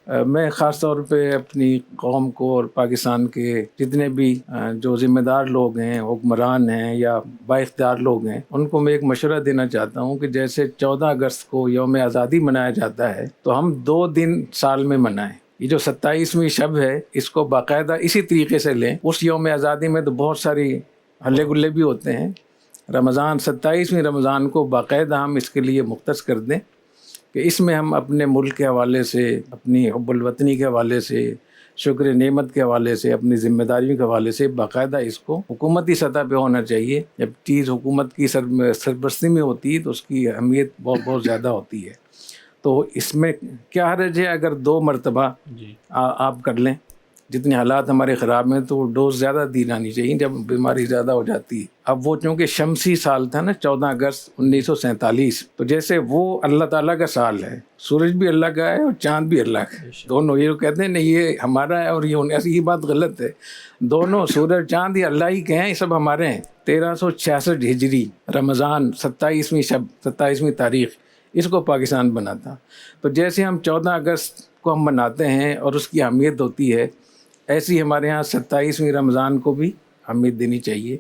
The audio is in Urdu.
میں خاص طور پہ اپنی قوم کو اور پاکستان کے جتنے بھی جو ذمہ دار لوگ ہیں، حکمران ہیں یا بااختیار لوگ ہیں، ان کو میں ایک مشورہ دینا چاہتا ہوں کہ جیسے 14 اگست کو یوم آزادی منایا جاتا ہے تو ہم 2 دن سال میں منائیں۔ یہ جو 27ویں شب ہے اس کو باقاعدہ اسی طریقے سے لیں۔ اس یوم آزادی میں تو بہت ساری ہلے گلے بھی ہوتے ہیں۔ رمضان 27ویں رمضان کو باقاعدہ ہم اس کے لیے مختص کر دیں کہ اس میں ہم اپنے ملک کے حوالے سے، اپنی حب الوطنی کے حوالے سے، شکر نعمت کے حوالے سے، اپنی ذمہ داریوں کے حوالے سے باقاعدہ اس کو حکومتی سطح پہ ہونا چاہیے۔ جب چیز حکومت کی سرپرستی میں ہوتی ہے تو اس کی اہمیت بہت بہت زیادہ ہوتی ہے۔ تو اس میں کیا حرج ہے اگر 2 مرتبہ آپ کر لیں؟ جتنے حالات ہمارے خراب ہیں تو ڈوز زیادہ دی جانی چاہیے جب بیماری زیادہ ہو جاتی ہے۔ اب وہ چونکہ شمسی سال تھا نا 14 اگست 1947، تو جیسے وہ اللہ تعالیٰ کا سال ہے، سورج بھی اللہ کا ہے اور چاند بھی اللہ کا ہے، دونوں۔ یہ کہتے ہیں نہیں یہ ہمارا ہے اور یہ بات غلط ہے۔ دونوں سورج چاند یہ اللہ ہی کے ہیں، یہ سب ہمارے ہیں۔ 1366 ہجری رمضان 27ویں شب، 27ویں تاریخ، اس کو پاکستان بنا تھا۔ تو جیسے ہم 14 اگست کو ہم مناتے ہیں اور اس کی اہمیت ہوتی ہے، ایسی ہمارے ہاں 27ویں رمضان کو بھی اہمیت دینی چاہیے۔